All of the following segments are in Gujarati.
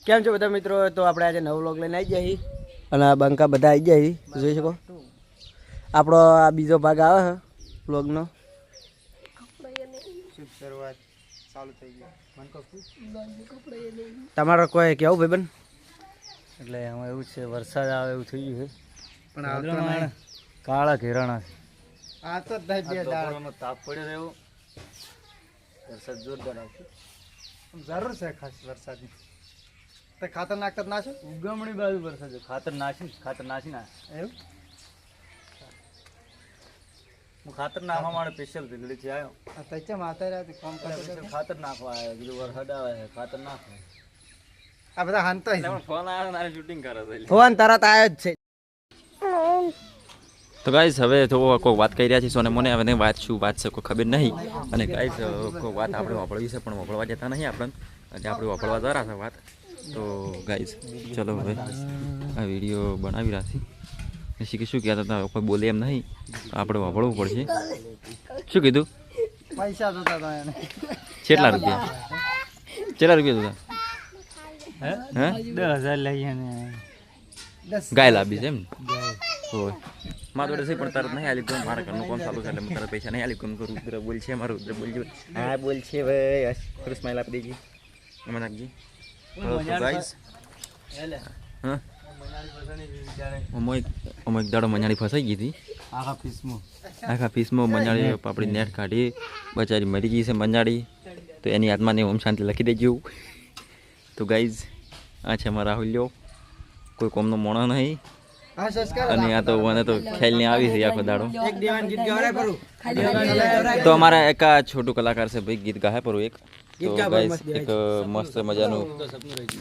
કેમ છો બધા મિત્રો? તો આપણે આજે નવો વ્લોગ લઈને આવી જઈએ અને બંકા બધા આવી જાય જોઈ શકો. આપણો આ બીજો ભાગ આવે છે વ્લોગનો. શરૂઆત ચાલુ થઈ ગઈ. તમારો કોઈ કેવું ભાઈબંધ? એટલે એમાં એવું છે, વરસાદ આવે એવું થઈ ગયું છે પણ આવતો કાળા ઘેરાણા આ તો તાપ પડ્યો રહ્યો. વરસાદ જોરદાર આવશે. જરૂર છે ખાસ વરસાદની. તો ખાતર નાખતા ના છો? ઉગમણી બાજુ વરસાદ ખાતર નાખી ના એવું હું ખાતર નાખવા માટે સ્પેશિયલ ભીલડીથી આવ્યો. તૈચા માતા રહ્યા કામ કરે ખાતર નાખવા આવ્યો. બીજું વરસાદ આવે છે ખાતર નાખવા. આ બધા હાનતો ફોન આવ્યો તારે શૂટિંગ કરે છે. ફોન તરત આવ્યો જ છે. તો ગાઈસ હવે તો કોઈ વાત કરી રહ્યા છે સોને મને હવે વાત શું વાત છે કોઈ ખબર નહીં. અને ગાઈસ કોઈ વાત આપણે વાપરવી છે પણ વાપરવા જતા નહીં આપણને. આજે આપણે વાપરવા જરા છે વાત. તો ગાઈસ ચલો હવે આ વિડીયો બનાવી રાખી શીખી શું કહેતા હતા કોઈ બોલે એમ નહીં આપણે વાપરવું પડશે. શું કીધું? પૈસા જોતા હતા એને. કેટલા રૂપિયા જોતા? હે 10,000 લઈએ ને ગાય લાવી છે એમ હોય મારા જોડે છે પણ તરત નહીં આલી ગયું. મારા ઘરનું કોમ ચાલુ છે એટલે તરત પૈસા નહીં આલી ગયું. રુદ્ર બોલ છે મારું રુદ્ર બોલજો. હા બોલ છે ભાઈ થોડું સ્માઈલ આપી દેજી એમાં નાખજી. હા અમુક દાડો મજાડી ફસાઈ ગઈ હતી આખા પીસમાં મંજાળી આપણી નેટ કાઢી બચારી મરી ગઈ છે મંજાળી. તો એની આત્માને ઓમ શાંતિ લખી દેજો. તો ગાઈઝ આ છે અમારા રાહુલ્યો કોઈ કોમનો મોણો નહીં. અને આ તો મને તો ખ્યાલની આવી છે આખો દાડો. તો અમારા એક આ છોટું કલાકાર છે ભાઈ ગીત ગાહે પર એક તો ગાઈસ એક મસ્ત મજાનું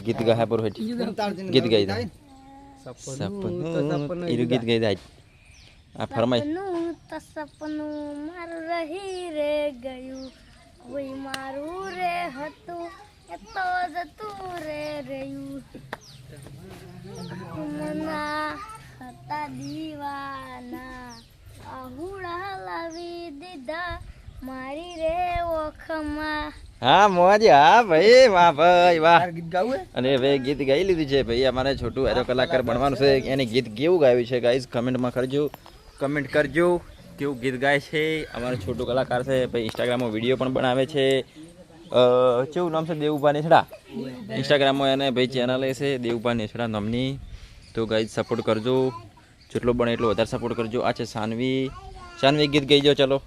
ગીત ગાહે પર ગીત ગાઈ દે સપનું ગીત ગાઈ દે આ ફરમાઈ સપનું મારું રહી રે ગયું કોઈ મારું રે હતું એ તો જતું રે રહ્યું મના હતા દીવાના આહુડા લાવી દીધા મારી રે ઓખમાં. હા મોજ હા ભાઈ વાહ ભાઈ વાહ. ગીત ગાવું અને હવે ગીત ગાઈ લીધું છે ભાઈ. અમારે છોટું એરો કલાકાર બનવાનું છે. એને ગીત કેવું ગાયું છે ગાઈઝ કમેન્ટ કરજો કેવું ગીત ગાય છે. અમારે છોટું કલાકાર છે ભાઈ. ઇન્સ્ટાગ્રામમાં વિડીયો પણ બનાવે છે. કેવું નામ છે? દેવુભા નેસડા. ઇન્સ્ટાગ્રામમાં એને ભાઈ ચેનલ છે દેવુભા નેસડા નામની. તો ગાઈઝ સપોર્ટ કરજો જેટલો બને એટલો વધારે સપોર્ટ કરજો. આ છે સાનવી ગીત ગાઈજો ચલો.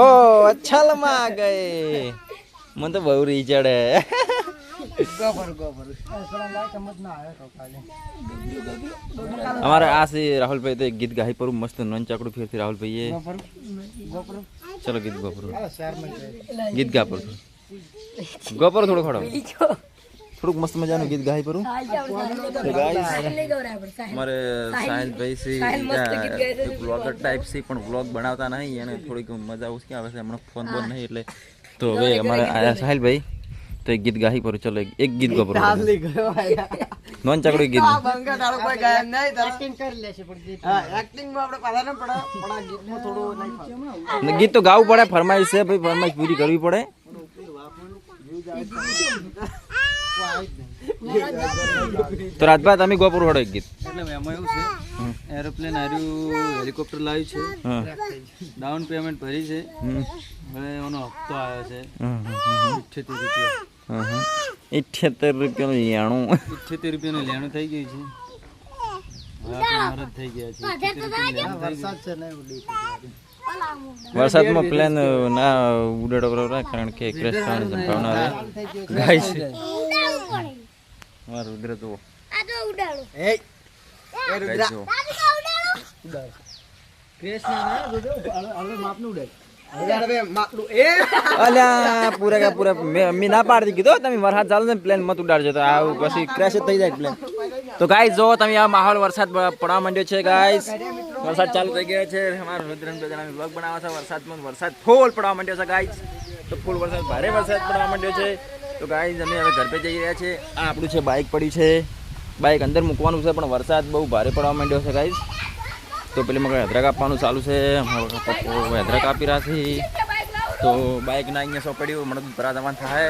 ઓ અચ્છા ગઈ મને તો બહુ રી ચડે. અમારે આ છે રાહુલભાઈ તો ગીત ગાઈ પર મસ્ત નન ચાકડું ફેરથી રાહુલભાઈએ ચલો ગીત ગીત ગા પર ગોપર થોડું ખડો થોડુંક મસ્ત મજાનું ગીત ગાઈ પર. અમારે સાહિલભાઈ છે બ્લોગર ટાઈપ છે પણ બ્લોગ બનાવતા નહીં. એને થોડીક મજા ઓછી આવે છે હમણાં ફોન બોન નહીં એટલે. તો હવે અમારે આયા સાહિલભાઈ તો એક ગીત ગાઈ પર ચલો એક ગીત ગો પર નોન ચાકડું ગીત ગીત તો ગાવું પડે. ફરમાઈશ છે ભાઈ ફરમાઈશ પૂરી કરવી પડે. તો રાજભાઈ તમે ગોપુર વડો એક ગીત. એટલે એમાં એવું છે એરોપ્લેન આવ્યું હેલિકોપ્ટર લાવ્યું છે ડાઉન પેમેન્ટ ભરી છે હવે એનો હપ્તો આવ્યો છે 78 રૂપિયાનું લેણું 78 રૂપિયાનું લેણું થઈ ગયું છે. હવે આપણે મરદ થઈ ગયા છે. વરસાદમાં પ્લેન ના ઉડાડો બરોબર કારણ કે ક્રેશ થવાની સંભાવના રહે. ગાઈસ મારું રુદ્ર તો આ તો ઉડાડો અલ્યા પૂરા મેં ના પાડતી કીધું તમે વરસાદ ચાલુ ને પ્લેન મત ઉડાડજો તો આવું પછી ક્રેશ થઈ જાય પ્લેન. તો ગાઈસ જો તમે આ માહોલ વરસાદ પડવા માંડ્યો છે ગાઈસ. વરસાદ ચાલુ થઈ ગયો છે. અમારા રુદ્રન બેજાના વ્લોગ બનાવવા છે વરસાદમાં. વરસાદ ફૂલ પડવા માંડ્યો છે ગાઈસ. તો ફૂલ વરસાદ ભારે વરસાદ પડવા માંડ્યો છે. તો ગાઈસ અમે હવે ઘર પે જઈ રહ્યા છે. આ આપણું છે બાઇક પડ્યું છે. બાઇક અંદર મૂકવાનું છે પણ વરસાદ બહુ ભારે પડવા માંડ્યો છે ગાઈસ. તો પેલી મગર હેદરા કાપવાનું ચાલુ છે. હેદરા કાપી રહ્યા છે. તો બાઇક ના અહીંયા સો પડ્યું મને ભરા જવાનું થાય.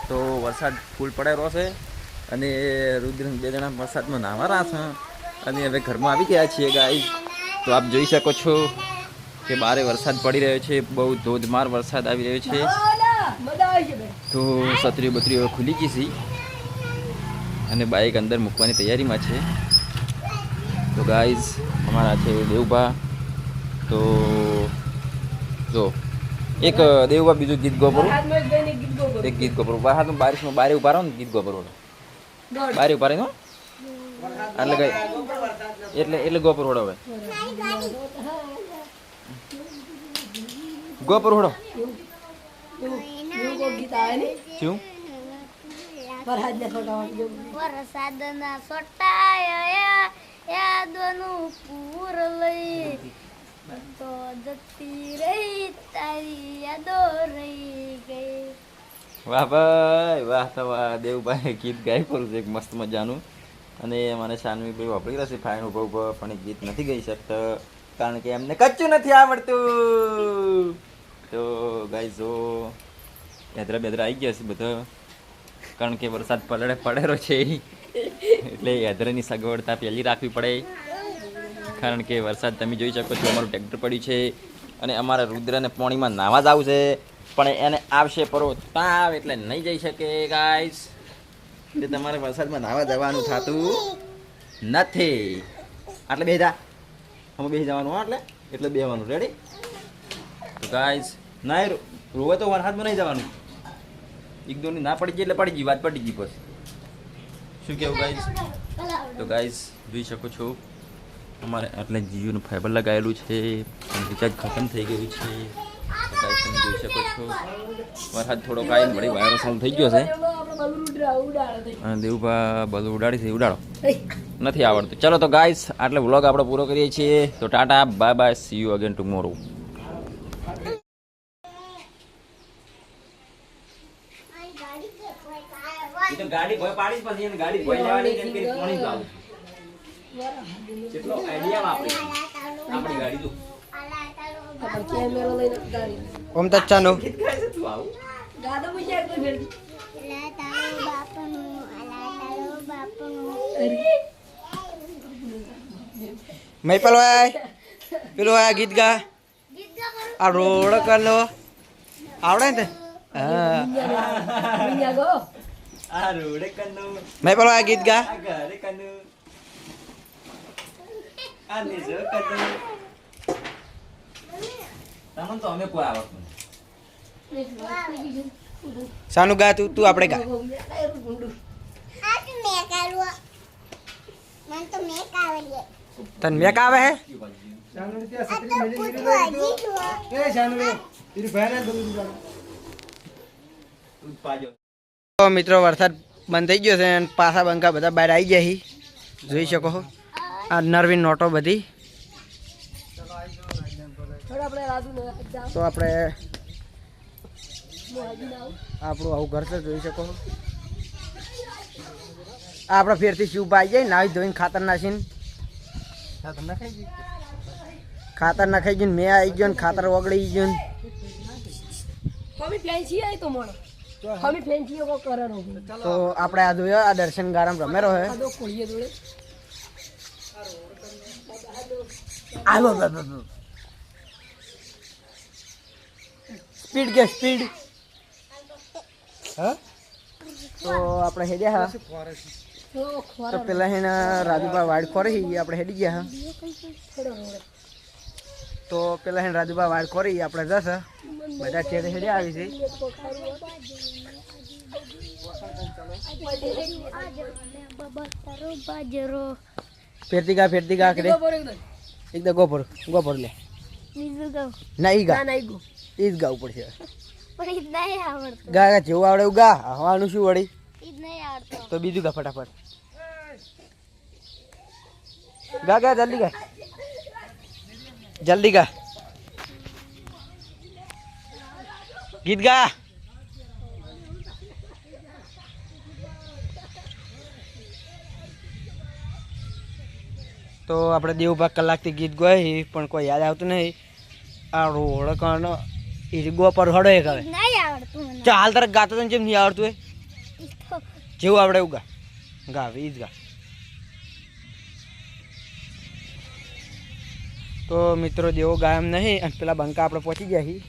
તો વરસાદ ફૂલ પડેલો છે અને રુદ્ર બે જણા વરસાદમાં નાહવા રહ્યા છે અને હવે ઘરમાં આવી ગયા છીએ ગાઈસ. તો આપ જોઈ શકો છો કે બારે વરસાદ પડી રહ્યો છે, બહુ ધોધમાર વરસાદ આવી રહ્યો છે. તો છત્રીઓ બત્રીઓ ખુલી ગઈ છે અને બાઇક અંદર મૂકવાની તૈયારીમાં છે. તો ગાઈઝ અમારા છે દેવભા. તો જો એક દેવભા બીજું ગીત ગો પરું, એક ગીત ગો પરું. વરસાદમાં બારિશમાં બારે ઉભા રહો ને ગીત ગો પરું, બારે ઉભા રહી એટલે કઈ એટલે ગોપર હોડો હવે ગોપર હોડો શું વરસાદના સોટાયા યાદોનું પૂર લઈ તો જતી રહી તારી યાદો રહી ગઈ. વાહ ભાઈ વાહ. તો વાહ દેવભાઈ ગીત ગાઈ કરું છે એક મસ્ત મજાનું. અને મને શાનવી ભાઈ વાપરી રહેશે ફાઇન ઉભો પણ એ ગીત નથી ગાઈ શકતા કારણ કે એમને કચ્ચું નથી આવડતું. તો ગાઈ જો યાદરા બેદરા આવી ગયા છે બધા કારણ કે વરસાદ પડેલો છે એટલે યાદરાની સગવડતા પહેલી રાખવી પડે કારણ કે વરસાદ તમે જોઈ શકો છો. અમારું ટ્રેક્ટર પડ્યું છે અને અમારા રુદ્રને પાણીમાં નાહવા જ આવશે પણ એને આવશે પરો તાવ એટલે નહીં જઈ શકે ગાઈસ. એટલે તમારે વરસાદમાં નાહવા જવાનું થતું નથી. એટલે બેસી અમે બેસી જવાનું એટલે બેસવાનું રેડી. તો ગાઈસ ના રોવે તો વરસાદમાં નહીં જવાનું. એક દોની ના પડી ગઈ એટલે પડી ગઈ વાત પડી ગઈ પછી શું કેવું ગાઈસ. તો ગાઈસ જોઈ શકો છો અમારે એટલે જીઓનું ફાઈબર લગાવેલું છે પણ રિચાર્જ ખતમ થઈ ગયું છે. તો ગાઈસ તમે જોઈ શકો છો વરસાદ થોડો કાંઈ વળી વાયરો ચાલુ થઈ ગયો છે અને દેવભા બધું ઉડાડો નથી આવડતું. ચલો તો ગાઈસ આટલે વ્લોગ આપણે પૂરો કરીએ છીએ. તો Tata bye bye, C you again tomorrow. ગાડી ભોય પાડી પછી એને ગાડી ભોય લેવાની કેમ કે પાણી લાવું કેટલો આઈડિયા વાપરી આપણી ગાડી તો ઓમ તચ્ચાનો અલા તારો બાપનું મેં પેલો આ ગીત ગા આ રોડ કરલો આવડે ને હા આ રોડે કનો મેં પેલો આ ગીત ગા આ ઘરે કનો આ નીચે કનો તમને તો અમે કોઈ આવડતું સાનું ગા તું આપણે ગા આ તો મેં કાઢવા મને તો મેં કાઢે તને મેક આવે હે તો મિત્રો વરસાદ બંધ થઈ ગયો છે અને પાછા બંકા બધા બહાર આવી ગયા છે જોઈ શકો છો. આ નરવી નોટો બધી તો આપણે આપણું આવું ઘર છે જોઈ શકો છો. આપણે ફેરથી શું પાઈ જાય નાવી ધોઈને ખાતર નાખીને ખાતર નખાઈ ગયું મેં આવી ગયો ને ખાતર ઓગળી ગયું. તો આપણે આ જોયો આ દર્શન ગારમ રમેરો હે સ્પીડ કે સ્પીડ હા. તો આપણે હેડ્યા હા તો પેલા હે રાજુભા વાડ ખોરી આપણે હેડી ગયા હા. તો પેલા હે રાજુભા વાડ ખોરી આપણે જશે બધા ચેડે હેડે આવી છે. ફેરતી ગા કરે એકદમ ગોપર લે ના ઈ ગા ઈ જ ગાવું પડશે ગા જેવું આવડે એવું ગા હવાનું શું વળી તો બીજું ગા ફટાફટ ગા જલ્દી ગા ગીત ગા. તો આપણે દેવભાગ કલાકથી ગીત ગઈ પણ કોઈ યાદ આવતું નહીં. આ રોડ કણ ઈરગો પર હડો એક હવે નહીં આવડતું મને ચાલ તારે ગાતો તને જેમ નહીં આવડતું હોય જેવું આવડે એવું ગા. ગા વીજ ગા. તો મિત્રો દેવો ગાયમ નહીં અને પેલા બંકા આપણે પહોંચી ગયા છીએ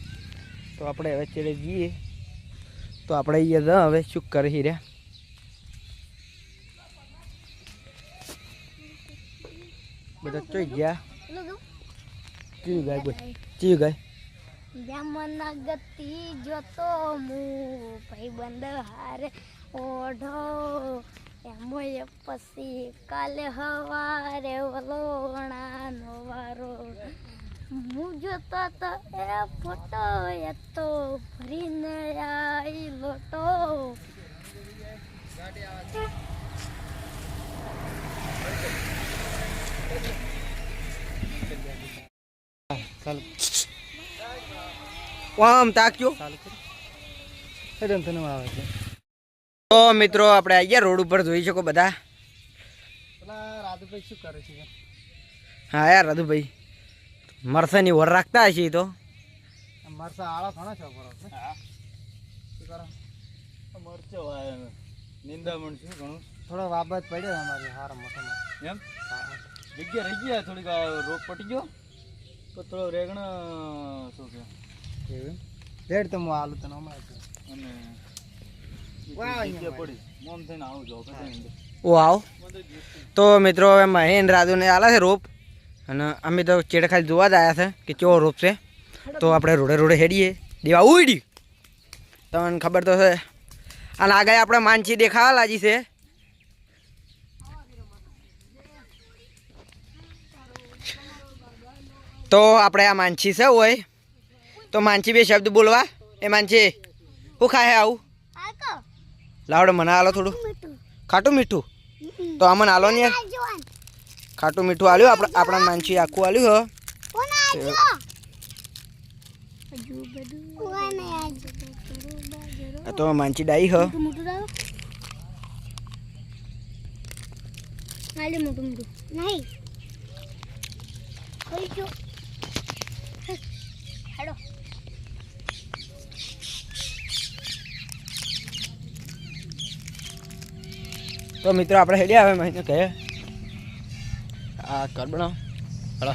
તો આપણે હવે ચડે જઈએ તો આપણે અહીંયા હવે શું કરી રહ્યા બધા ચોઈ ગયા ચીયું ગાય બોલ ચીયું ગાય બ્રાહ્મણ ગતિ જોતો મુ ભાઈબંધ હારે ઓઢો એમોય પછી કાલે હવારે વલોણાનો વારો હું જોતો તો એ ફોટો એ તો ભરીને આઈ લોટો આમ તાક્યો તો મિત્રો આપણે અહીંયા રોડ ઉપર જોઈ શકો બધા રાધુભાઈ શું કરે છે? હા યાર રાધુભાઈ મરસાની વર રાખતા હશે ઈ તો મરચા આળા ઘણા છે બરોબર મરચો નિંદામણ છે ઘણું થોડો બાબત પડ્યો અમારી હારા મોટા એમ જગ્યા રહી ગયા થોડીક રોગ પટી ગયો તો થોડો રેગણ શું કે એવું રેડ તો હું આલું તને હમણાં અને જગ્યા પડી મોમ થઈને આવું જો ઓ આવો તો મિત્રો હવે મહેન રાધુને આલે છે રોપ અને અમે તો ચેડે ખાલી જોવા જ આવ્યા છે કે કેવો રોપ છે તો આપણે રોડે રોડે હેડીએ દેવા ઉડી તમને ખબર તો છે અને આગળ આપણે માનસી દેખાવા લાગી છે તો આપણે આ માનસી છે હોય તો માનસી બે શબ્દ બોલવા એ માનસી શું ખાય આવું લાવડે મને આલો થોડું ખાટું મીઠું તો આમને આલો ને યાર ખાટું મીઠું આલ્યું આપણા માનસી આખું આલ્યું હો તો માનસી ડાઈ હ તો મિત્રો આપણે હેડ્યા હવે મહિને કહે આ કર બનાવ હલો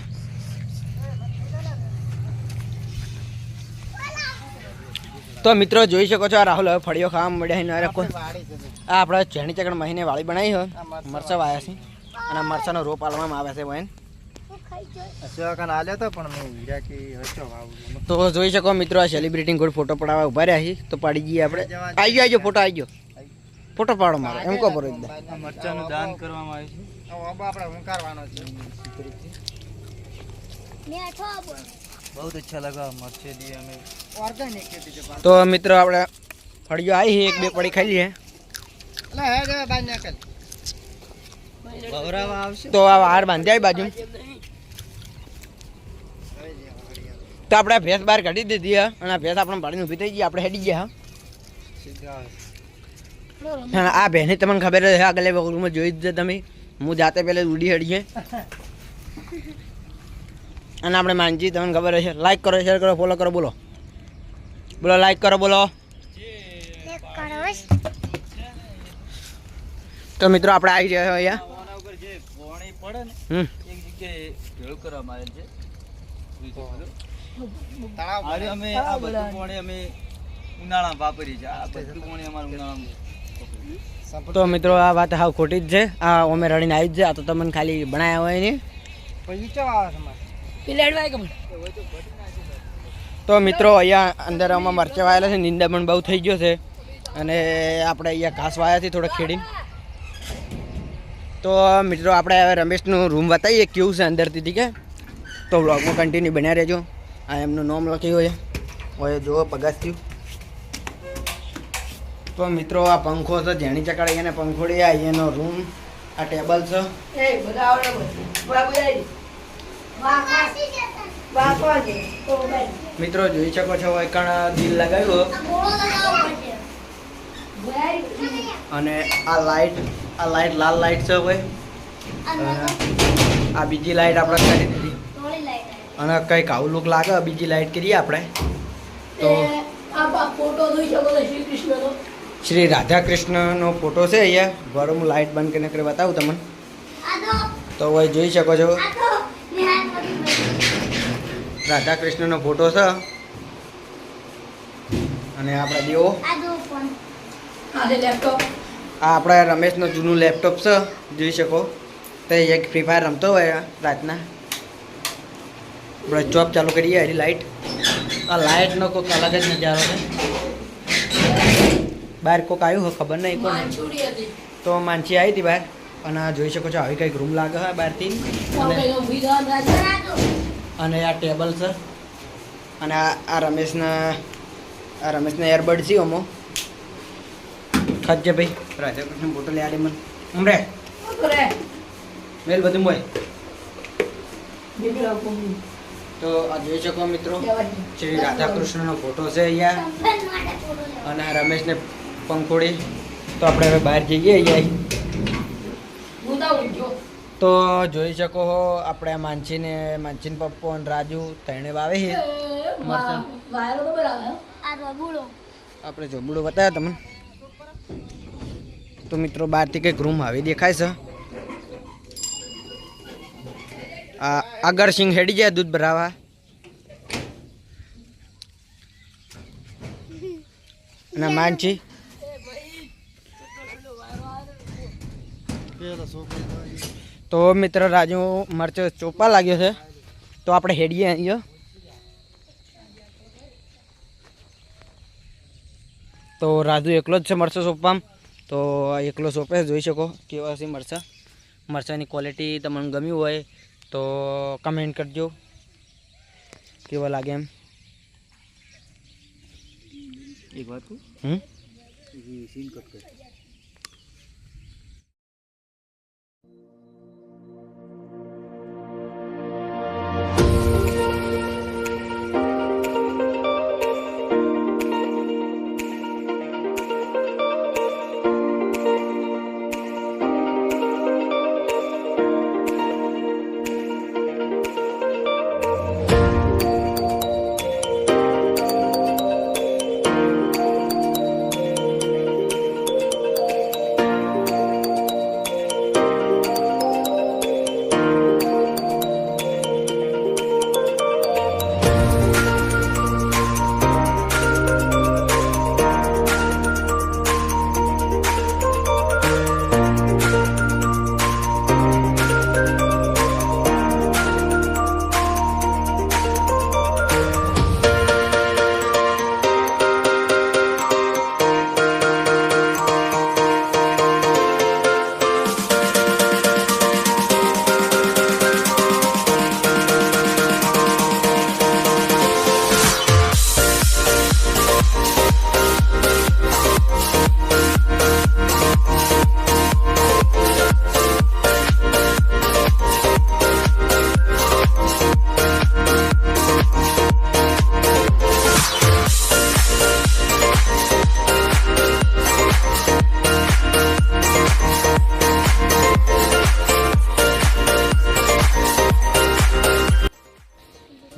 તો મિત્રો જોઈ શકો છો આ રાહુલ હવે ફળીઓ ખાવા મળ્યા અરે કોઈ આ આપણે ચેણી ચકડ મહિને વાળી બનાવી હોય મરચાં વાયા છે અને મરચાંનો રોપ આલવામાં આવે છે બહેન તો જોઈ શકો મિત્રો આ સેલિબ્રિટી કોઈ ફોટો પડાવવા ઉભા રહ્યા છીએ તો પાડી જઈએ આપણે આવી ગયો ફોટો આવી ગયો ફોટો પાડો મારો એમ કહો બરો એકદમ મરચાનું દાન કરવામાં આવે છે આપણે ઊંકારવાનો છે બહુ અચ્છા લગા મરચે દીએ અમે ઓર્ગેનિક ખેતી છે તો મિત્રો આપણે ફળીઓ આવી એક બે પડી ખાઈ લઈએ એટલે હે જો બાઈ નાખલ બવરાવા આવશે તો આ હાર બાંધી આવી બાજુ તો આપણે ભેંસ બહાર કાઢી દીધી હે અને આ ભેંસ આપણે પાડીને ઊભી થઈ ગઈ આપણે હેડી ગયા હા આ ભેંસની તમને ખબર છે આગળ વગરમાં જોઈ જ છે તમે હું જાતે પહેલાં ઉડી હેડી છે અને આપણે માનજી તમને ખબર છે લાઈક કરો શેર કરો ફોલો કરો બોલો બોલો લાઈક કરો બોલો તો મિત્રો આપણે આવી રહ્યા અહીંયા ઓના ઉપર જે પોણી પડે ને એક જગ્યાએ ભેળું કરવામાં આવેલ છે તળાવ અમે આ બધું પોણી અમે ઉનાળામાં વાપરી છે આ બધું પોણી અમારું ઉનાળામાં તો મિત્રો આ વાત હાવ ખોટી જ છે આ અમે રડીને આવી જ છે આ તો તમને ખાલી બનાવ્યા હોય ને પછી ચો આવે તો મિત્રો અહીંયા અંદર આમાં મરચાં વાયેલા છે નિંદા પણ બહુ થઈ ગયો છે અને આપણે અહીંયા ઘાસ વાયા છે થોડો ખેડીને તો મિત્રો આપણે હવે રમેશનું રૂમ બતાવીએ કેવું છે અંદરથી ઠીક છે તો વ્લોગમાં કન્ટિન્યુ બન્યા રહેજો આ એમનું નામ લખ્યું હોય જુઓ પગાસ્યું તો મિત્રો આ પંખો છે જેણી ચકાડી અને પંખોડી આ એનો રૂમ આ ટેબલ છે મિત્રો જોઈ શકો છો એકણ દિલ લગાવ્યું અને આ લાઈટ લાલ લાઈટ છે ભાઈ આ બીજી લાઈટ આપણે કરી દીધી અને કંઈક આવું લુક લાગે બીજી લાઈટ કરીએ આપણે તો ફોટો જોઈ શકો છો શ્રી કૃષ્ણનો શ્રી રાધા કૃષ્ણનો ફોટો છે અહીંયા. ઘરો હું લાઇટ બંધ કરીને કરી બતાવું તમને. તો હવે જોઈ શકો છો રાધા કૃષ્ણનો ફોટો છે. અને આપણા દેવો આ આપણા રમેશનું જૂનું લેપટોપ છે, જોઈ શકો. તો એક ફ્રી ફાયર રમતો હોય રાતના. આપણે જોબ ચાલુ કરીએ. એની લાઇટ, આ લાઇટનો કોઈક અલગ જ નજારો છે. બહાર કોઈક આવ્યું હોય ખબર નહીં કોણ, તો માનસી આવી હતી બહાર. અને આ જોઈ શકો છો આવી કંઈક રૂમ લાગે છે બહારથી. અને આ ટેબલ છે. અને આ રમેશના એરબડ છે અમો ખાજે ભાઈ. રાધા કૃષ્ણ ફોટો લે આડે મને હમરે મેલ બધું હોય. તો આ જોઈ શકો મિત્રો શ્રી રાધા કૃષ્ણનો ફોટો છે અહીંયા. અને આ રમેશને પંખોડી. તો આપણે હવે બહાર જઈએ અહીંયા. તો જોઈ શકો છો આપણે માનસીને પપ્પો અને રાજુ ત્રણે વાવે છે મરચાં. આપણે જોબુડો બતાવ્યા તમને. તો મિત્રો બહારથી કંઈક રૂમ આવી દેખાય છે. આ આગળ સિંહ હેડી જાય દૂધ ભરાવા. અને માનસી તો મિત્ર રાજુ મરચો ચોપા લાગ્યો છે. તો આપણે હેડીએ અહીંયા. તો રાજુ એકલો જ છે મરચો સોંપવામાં. તો એકલો સોંપે જોઈ શકો કેવા છે મરચાંની ક્વોલિટી તમને ગમ્યું હોય તો કમેન્ટ કરજો કેવા લાગે એમ. એક વાત સીન કટ કર.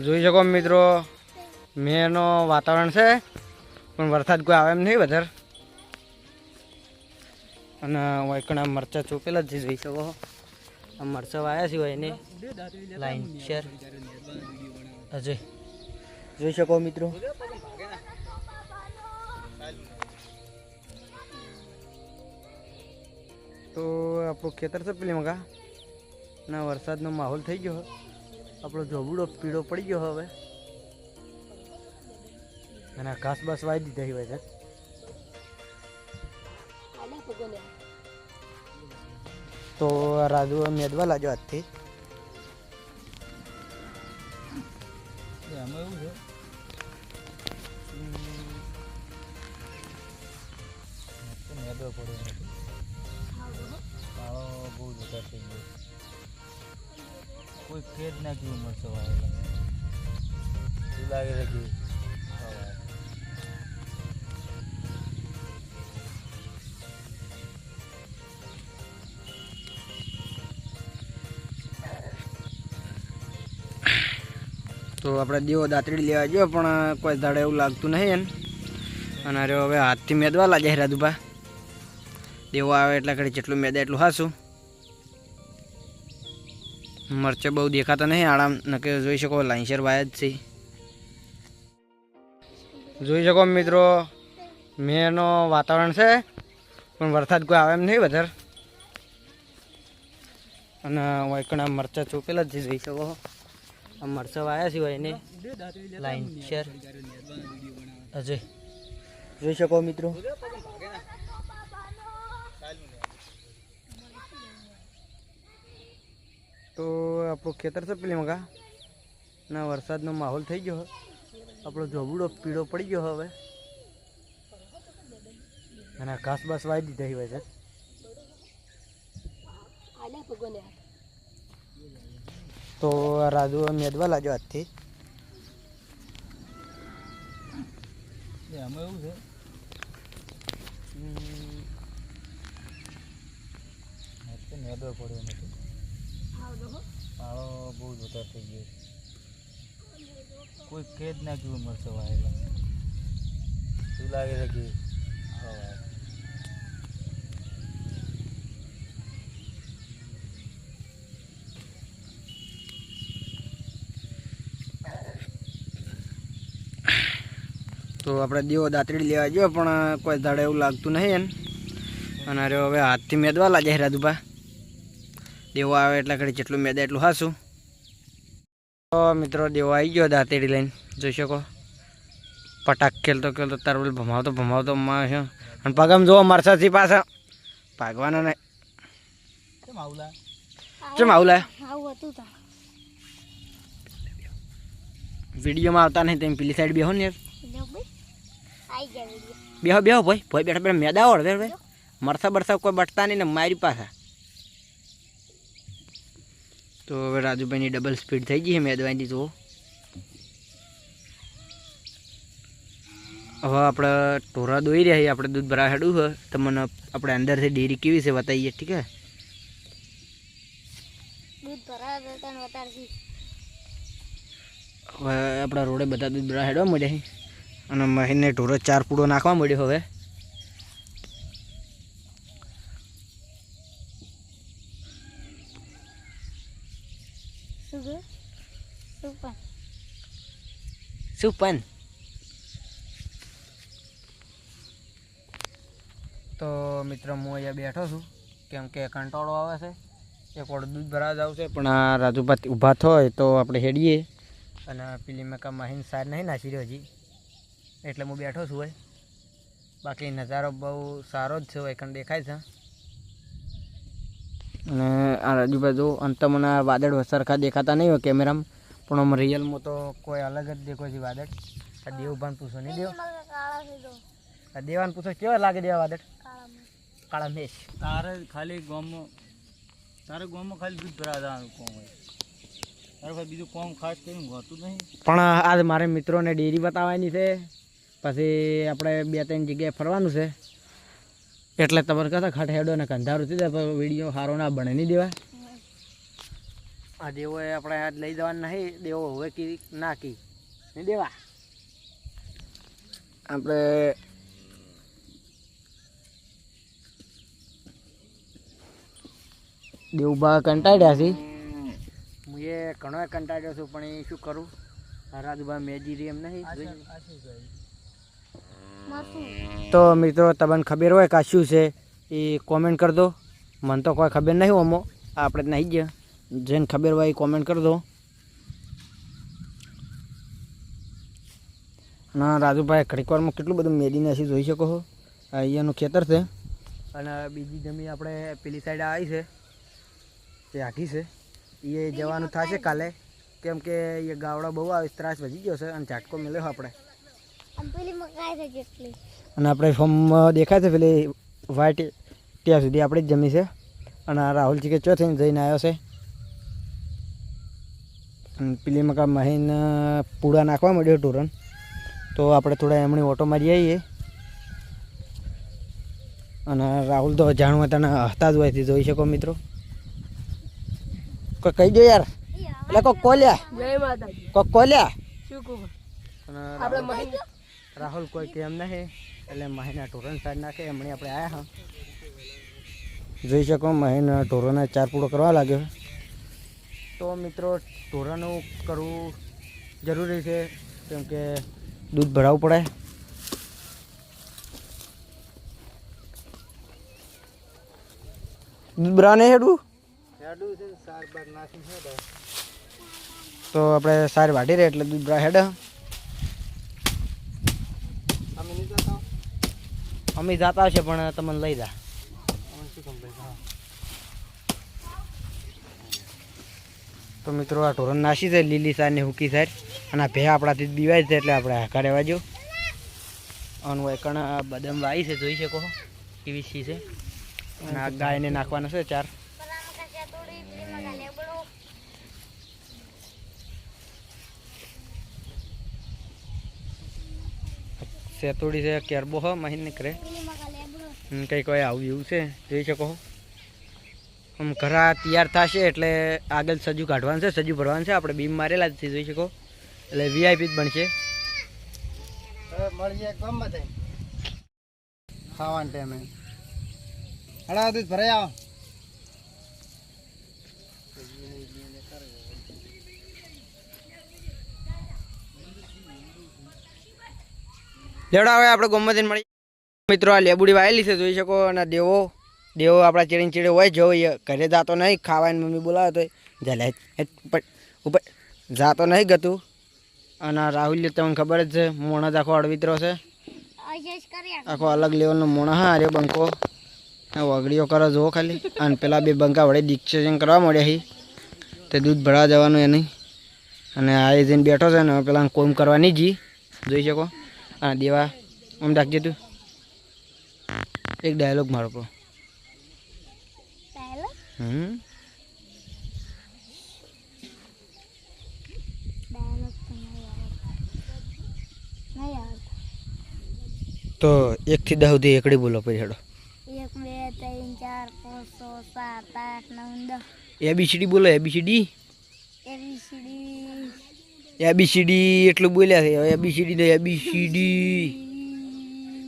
જોઈ શકો મિત્રો મેનો વાતાવરણ છે પણ વરસાદ કોઈ આવે એમ નહીં વધારે. અને વાયકણા મરચાં ચોપેલા જ જોઈ શકો. આ મરચાં વાયા છે એને લાઈન શેર અજય જોઈ શકો મિત્રો. તો આપણું ખેતર છે પેલી મગા ના વરસાદનો માહોલ થઈ ગયો. આપણો જોબુડો પીળો પડી ગયો હવે. અને ઘાસ બાસ વાઈ દીધા હોય છે. તો રાજુ મેદવા લાજો આજથી. આમાં એવું છે મેદો પડ્યો માળો બહુ જતા થઈ ગયો. કોઈ ખેડ નાખ્યું મરચો વાવેલા શું લાગે છે કે તો આપણે દેવો દાંતડી લેવા ગયો પણ કોઈ દાડે એવું લાગતું નહીં એમ. અને અરે હવે હાથથી મેદવા લાગે રાજુભા. દેવો આવે એટલે ઘડી જેટલું મેદા એટલું હાસું. મરચે બહુ દેખાતા નહીં આરામ નકે જોઈ શકો લાઈનસર વાય જ છે. જોઈ શકો મિત્રો મેનો વાતાવરણ છે પણ વરસાદ કોઈ આવે એમ નહીં વધારે. અને વાયકણા મરચા ચોપેલા જ જોઈ શકો. આ મરચા વાયા છે એને લાઈનસર હજુ જોઈ શકો મિત્રો. તો આપણું ખેતર છે પેલી મગા ના વરસાદનો માહોલ થઈ ગયો. આપણો જોબુડો પીળો પડી ગયો હવે અને ઘાસ બાસ વાવી દીધા હોય છે. તો રાજુ મેદવા લાજો આજથી. આમાં એવું છે મેદો પડ્યો નથી. પાળો બહુ જ વધારે થઈ ગયો. કોઈ કેદ ના કેવું મળશે વાયેલા. શું લાગે છે કે તો આપણે દેવો દાંતડી લેવા ગયો પણ કોઈ દાડે એવું લાગતું નહીં એમ. અને અરે હવે હાથથી મેદવા લાગે રાજુભા. દેવો આવે એટલે ઘડી જેટલું મેદા એટલું હાસું. તો મિત્રો દેવો આવી ગયો દાંતેડી લઈને જોઈ શકો. પટાક ખેલતો ખેલતો તારવલ ભમાવતો માં છે. અને પગમ જોવો મરસાથી પાછા ભાગવાના નહીં. કેમ આવલા ચમ આવલા આવું હતું તા વિડીયોમાં આવતા નહીં તમે પેલી સાઈડ બેહો ને યાર. જો ભાઈ આઈ ગયા વિડિયો. બેહો ભાઈ બેઠા બેઠા મેદા ઓળ ભાઈ મરસા બરસા કોઈ બટતા નહીં ને મારી પાછા. તો હવે રાજુભાઈની ડબલ સ્પીડ થઈ ગઈ છે મેદવાની. જુઓ હવે આપણે ઢોરા દોઈ રહ્યા છીએ. આપણે દૂધ ભરા હેડું હોય તમને આપણે અંદરથી ડેરી કેવી છે બતાવીએ. ઠીક છે દૂધ ભરા દેતા ને વતારથી હવે આપણા રોડે બધા દૂધ ભરા હેડવા મળ્યા છે. અને મહિને ઢોરો 4 પૂડો નાખવા મળ્યો. હવે શું પણ તો મિત્રો હું અહીંયા બેઠો છું કેમ કે કંટાળો આવે છે. એક ઓળ દૂધ ભરા જ આવશે પણ આ રાજુભાઈ ઊભા થાય તો આપણે હેડીએ. અને પેલી મેં મહીન સાર નહીં નાસી રહ્યો હજી એટલે હું બેઠો છું હોય. બાકી નજારો બહુ સારો જ છે હોય કંઈ દેખાય છે. અને આ રાજુભાઈ જો અંત મને વાદળ સરખા દેખાતા નહીં હોય કેમેરામાં પણ આમ રિયલમાં તો કોઈ અલગ જ દેખો છે વાદળ. આ દેવભાન પૂછો નહીં દેવ કાળા છે તો આ દેવાન પૂછો કેવા લાગે દેવા વાદળ કાળા મેશ. તારે ખાલી ગામમાં ખાલી દૂધ ભરા જવાનું કોમ હોય. તારે ભાઈ બીજું કોમ ખાસ કરીને હોતું નહીં. પણ આજ મારે મિત્રોને ડેરી બતાવવાની છે. પછી આપણે 2-3 જગ્યાએ ફરવાનું છે એટલે તમારે કહેતા ખાટ હેડો ને કંધારું થઈ જાય વિડીયો સારો ના બને નહીં દેવા. આ દેવો એ આપણે આજ લઈ જવાનું નહીં. દેવો હવે કી ના કી નહીં દેવા. આપણે દેવભા કંટાળ્યા છે. હું એ ઘણો કંટાળ્યો છું પણ એ શું કરું. રાજુભા મેજી રી એમ નહીં. તો મિત્રો તમને ખબર હોય કે શું છે એ કોમેન્ટ કરી દો. મને તો કોઈ ખબર નહીં ઓમો આપણે નહીં જ જેને ખબર હોય એ કોમેન્ટ કરી દો. ના રાજુભાઈ ઘડીકવારમાં કેટલું બધું મેડીને હશે જોઈ શકો છો. અહીંયાનું ખેતર છે અને બીજી જમીન આપણે પેલી સાઈડ આવી છે તે આખી છે. એ જવાનું થશે કાલે કેમ કે એ ગાવડા બહુ આવે ત્રાસ વધી ગયો છે અને ઝાટકો મળ્યો આપણે. અને આપણે ફોર્મ દેખાય છે પેલી વાઇટ ત્યાં સુધી આપણે જ જમી છે. અને આ રાહુલજી કે ચો થઈને જઈને આવ્યો છે. અને પેલી મકા મહીન પૂડા નાખવા મળ્યો ટોરન તો આપણે થોડા એમની ઓટો મારી આવીએ. અને રાહુલ તો જાણવા તને હતા જ હોયથી જોઈ શકો મિત્રો. કોઈ કહી દો યાર એટલે કોક કોલ્યા કોક કોલ્યા રાહુલ કોઈ કેમ નહીં એટલે મહિના ટોરન સાઈડ નાખે એમણે આપણે આવ્યા હા જોઈ શકો મહેન ઢોરોના 4 પૂળો કરવા લાગ્યો. તો મિત્રો ઢોરાનું કરવું જરૂરી છે કેમ કે દૂધ ભરાવવું પડે. દૂધ ભરાવા નહીં હેડવું તો આપણે સાર વાટી રહે એટલે દૂધ ભરા હેડ. અમે જાતા હશે પણ તમને લઈ જા. તો મિત્રો આ ઢોરણ નાસી છે લીલી સાર ને હુકી સાર અને આ ભે આપણાથી બીવાય છે એટલે આપણે હાકા રહેવા જો. અને એકણ બદામ વાઈ છે જોઈ શકો કેવી સી છે. અને આ ગાયને નાખવાનો છે 4. સેતોડી છે કેરબો હ મહીન નીકળે કંઈક કોઈ આવું એવું છે જોઈ શકો. આમ ઘરા તૈયાર થશે એટલે આગળ સજુ કાઢવાનું છે, સજુ ભરવાનું છે. આપણે બીમ મારેલા જ જોઈ શકો એટલે વીઆઈપી જ બનશે. મળીએ કમ બધે ખાવાના ટાઈમે હળા દૂધ ભરાઈ આવો. લેવડા હવે આપણે ગોમતીને મળી મિત્રો. આ લેબુડી વાયેલી છે જોઈ શકો. અને દેવો આપણા ચીડીને ચીડે હોય જો ઘરે જાતો નહીં ખાવાની મમ્મી બોલાવે તો ઝાલે ઉપર જાતો નહીં ગતું. અને રાહુલ તમને ખબર જ છે મોણો જ આખો અડવિતરો છે, આખો અલગ લેવલનો મોણો. હા અરે બંકો વગડીઓ કરો જુઓ ખાલી. અને પેલા 2 બંકા વડે ડિક્સેશન કરવા મળ્યા હી તે દૂધ ભરવા જવાનું એની. અને આ જઈને બેઠો છે ને પેલા કોમ કરવા નહીં જી જોઈ શકો. હા દેવા આમ રાખજે તું એક ડાયલોગ મારો પર. તો 1 થી 10 સુધી એકડી બોલો પછી હેડો. 1 2 3 4 5 6 7 8 9 10 એબીસીડી બોલો. એબીસીડી ABCD એબીસીડી એટલું બોલ્યા છે. એબીસીડી ને એબીસીડી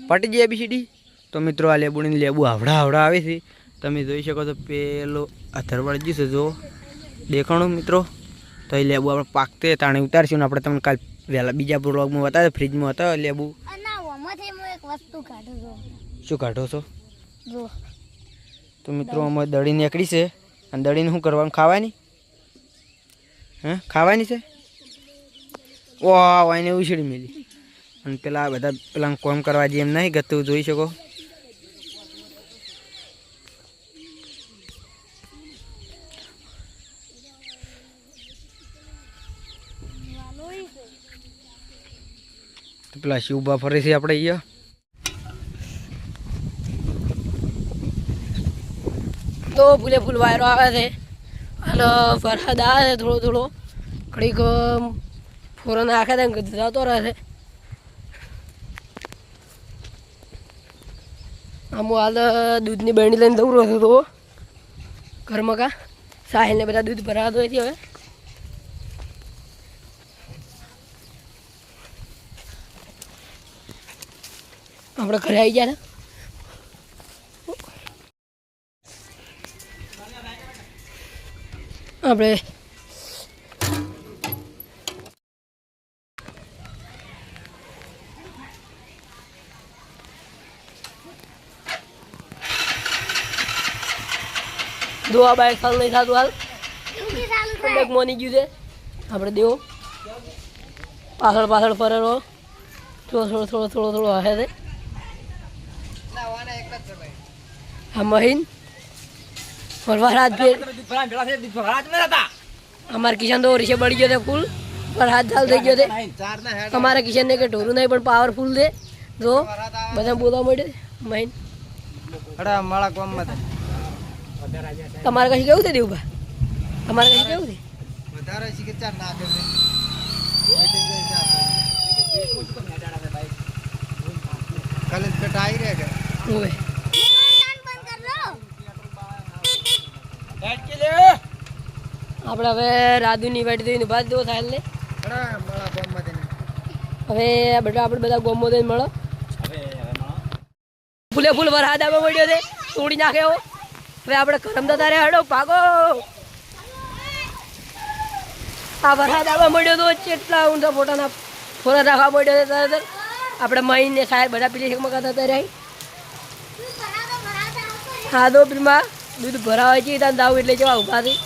પાટી જાય એબીસીડી. તો મિત્રો આ લેબુડીને લેબુ આવડા આવે છે તમે જોઈ શકો છો. પેલો અથરવાળી જશે જો દેખાણું મિત્રો. તો એ લેબુ આપણે પાકતે તાણે ઉતારશું ને આપણે તમને કાલ વહેલા બીજા બ્લોગમાં બતાવે. ફ્રીજમાં હતા લેબુ. વસ્તુ કાઢું છું. શું કાઢો છો? જો તો મિત્રો અમારે દળી નીકળી છે. અને દળીને શું કરવાનું? ખાવાની? હા ખાવાની છે. વાહ એને ઉછળી મેલી. અને પેલા બધા પેલા કોમ કરવા જઈએ એમ નહીં ગતું જોઈ શકો. પેલા શિવબા ફરે છે આપણે અહીંયા. તો ફૂલે ફૂલ વાયરો આવે છે અને વરસાદ આવે છે થોડો થોડો. ઘડીક ફોરો નાખે છે ને જતો રહે છે. આમ હાલ દૂધની બરણી લઈને દৌડો હતો તો ઘરમાં કા સાહિલને બધા દૂધ ભરાતો હતી. હવે આપણે ઘરે આવી ગયા આપણે. દોવા બાઈક સાલ નહીં થતું હાલ ઠંડક મોની ગયું છે. આપણે દેવો પાછળ ફરેલો થોડો હશે છે. આ મહીન વરસાદ અમારે કિશન તો રીસે બળી ગયો છે ફૂલ. વરસાદ ચાલ થઈ ગયો છે. અમારા કિશનને કે ઢોરું નહીં પણ પાવરફુલ છે. જો બધા બોલવા માંડ્યો મહીન. માળા ગામમાં તમારે કશું કેવું છે દેવભા? તમારે કશું કેવું છે? વધારે શિક્ષા ના દે કલેજ પેટ આવી રહે કે ઓય આપણે હવે રાધુની વાટી દઈને ઉભા જ દેવો થાય ને. હવે આપણે બધા ગોમો દઈને મળો. ફૂલે ફૂલ વરસાદ આવવા મળ્યો છે. તોડી નાખે એવો હવે આપણે કરમદા તારે હડો ભાગો. આ વરસાદ આવવા મળ્યો તો કેટલા ઊંધા ફોટાના ફોરા રાખવા મળ્યો ત્યારે આપણે મહીને સાહેબ બધા પેલી એકમાં કરતા ત્યારે હા દો પેલમાં દૂધ ભરાવાય છે ત્યાં દાવ એટલે જેવા ઊભા થઈ